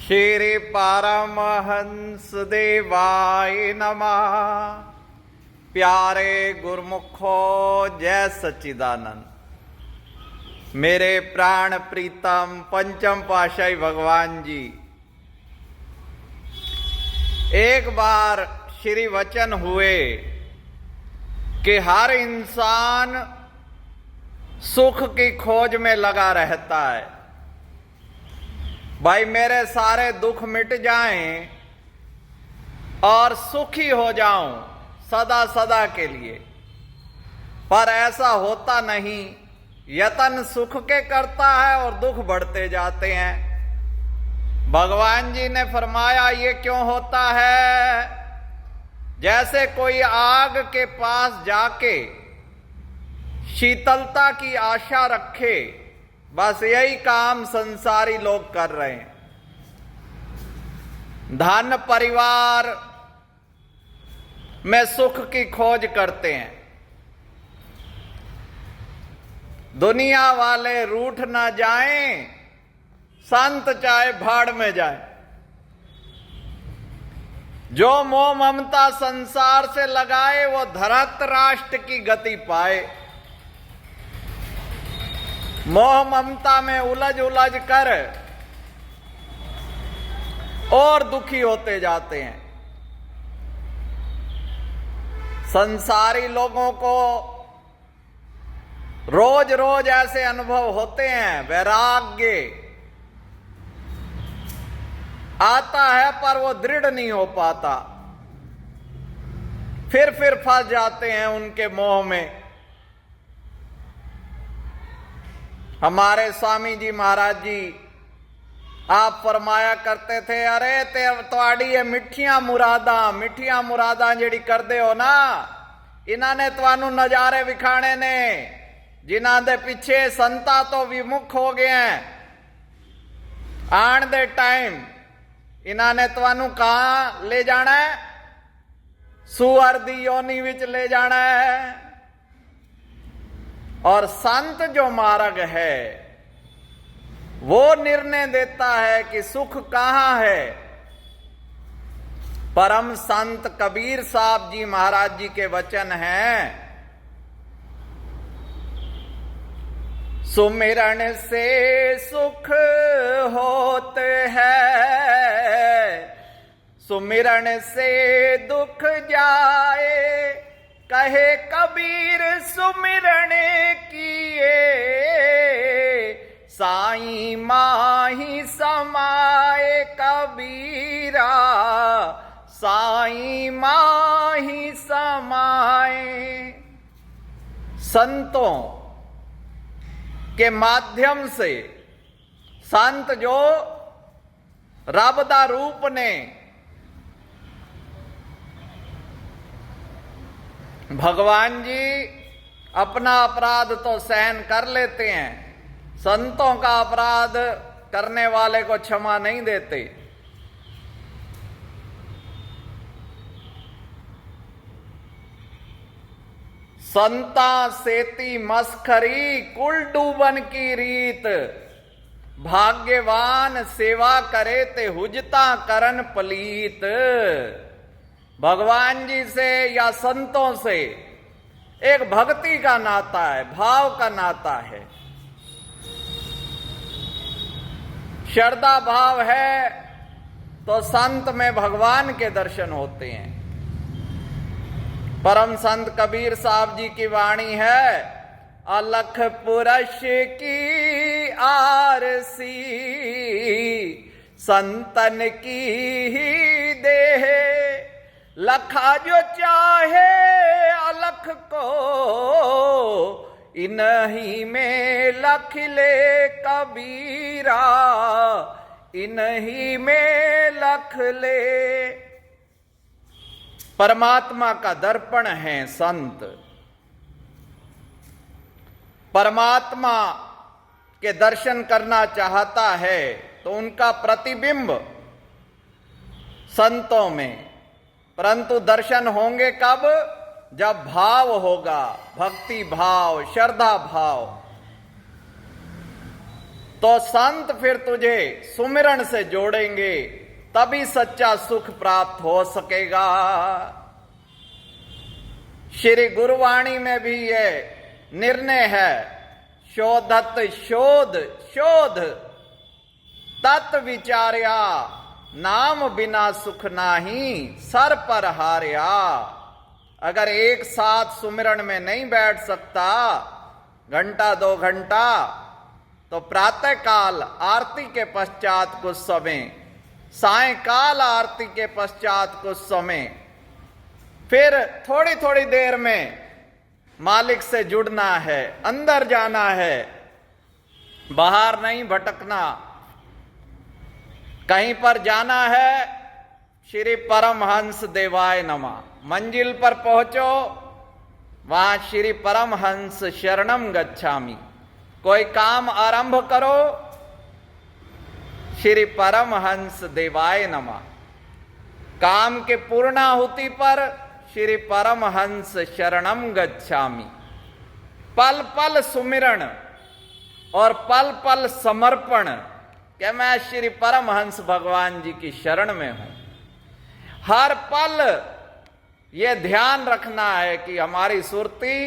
श्री परमहंस देवाय नमः। प्यारे गुरमुखो जय सच्चिदानंद। मेरे प्राण प्रीतम पंचम पातशाही भगवान जी, एक बार श्री वचन हुए कि हर इंसान सुख की खोज में लगा रहता है। भाई मेरे सारे दुख मिट जाएं और सुखी हो जाऊं सदा सदा के लिए, पर ऐसा होता नहीं। यतन सुख के करता है और दुख बढ़ते जाते हैं। भगवान जी ने फरमाया ये क्यों होता है? जैसे कोई आग के पास जाके शीतलता की आशा रखे, बस यही काम संसारी लोग कर रहे हैं। धन परिवार में सुख की खोज करते हैं। दुनिया वाले रूठ ना जाएं, संत चाहे भाड़ में जाए। जो मोह ममता संसार से लगाए वो धृतराष्ट्र की गति पाए। मोह ममता में उलझ उलझ कर और दुखी होते जाते हैं। संसारी लोगों को रोज रोज ऐसे अनुभव होते हैं। वैराग्य आता है पर वो दृढ़ नहीं हो पाता, फिर फंस जाते हैं उनके मोह में। हमारे स्वामी जी महाराज जी आप फरमाया करते थे, अरे ते तुहाडी ये मिठियां मुरादा जेड़ी कर दे हो ना, इन्होंने तुहानू नजारे विखाने ने, जिन्हां दे पिछे संता तो विमुख हो गए हैं। आन दे टाइम इन्होंने तुहानू कहां ले जाना है? सुअर दी योनि विच ले जाना है। और संत जो मार्ग है वो निर्णय देता है कि सुख कहां है। परम संत कबीर साहब जी महाराज जी के वचन हैं, सुमिरन से सुख होते हैं, सुमिरन से दुख जाए। कहे कबीर सुमिरन किए, साईं माही समाए। कबीरा साईं माही समाए। संतों के माध्यम से, संत जो रब दा रूप ने, भगवान जी अपना अपराध तो सहन कर लेते हैं, संतों का अपराध करने वाले को क्षमा नहीं देते। संता सेती मस्खरी कुल डूबन की रीत, भाग्यवान सेवा करे ते हुजता करन पलीत। भगवान जी से या संतों से एक भक्ति का नाता है, भाव का नाता है। श्रद्धा भाव है तो संत में भगवान के दर्शन होते हैं। परम संत कबीर साहब जी की वाणी है, अलख पुरुष की आरसी, संतन की ही देह। लखा जो चाहे अलख को, इन्हीं में लख ले। कबीरा इन्हीं में लख ले। परमात्मा का दर्पण है संत। परमात्मा के दर्शन करना चाहता है तो उनका प्रतिबिंब संतों में, परंतु दर्शन होंगे कब? जब भाव होगा, भक्ति भाव, श्रद्धा भाव। तो संत फिर तुझे सुमिरन से जोड़ेंगे, तभी सच्चा सुख प्राप्त हो सकेगा। श्री गुरुवाणी में भी यह निर्णय है, शोधत शोध शोध तत् विचार्या, नाम बिना सुख नाही सर पर हार्या। अगर एक साथ सुमिरन में नहीं बैठ सकता घंटा 2 घंटा, तो प्रातः काल आरती के पश्चात कुछ समय, सायंकाल आरती के पश्चात कुछ समय, फिर थोड़ी थोड़ी देर में मालिक से जुड़ना है, अंदर जाना है, बाहर नहीं भटकना। कहीं पर जाना है, श्री परमहंस देवाय नमः। मंजिल पर पहुंचो, वहां श्री परमहंस शरणम गच्छामि। कोई काम आरंभ करो, श्री परमहंस देवाय नमः। काम के पूर्णाहुति पर श्री परमहंस शरणम गच्छामि। पल पल सुमिरन और पल पल समर्पण कि मैं श्री परमहंस भगवान जी की शरण में हूं। हर पल ये ध्यान रखना है कि हमारी सुरती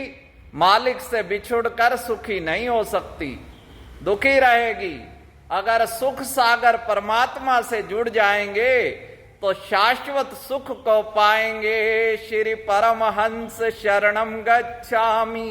मालिक से बिछुड़कर सुखी नहीं हो सकती, दुखी रहेगी। अगर सुख सागर परमात्मा से जुड़ जाएंगे तो शाश्वत सुख को पाएंगे। श्री परमहंस शरणम गच्छामि।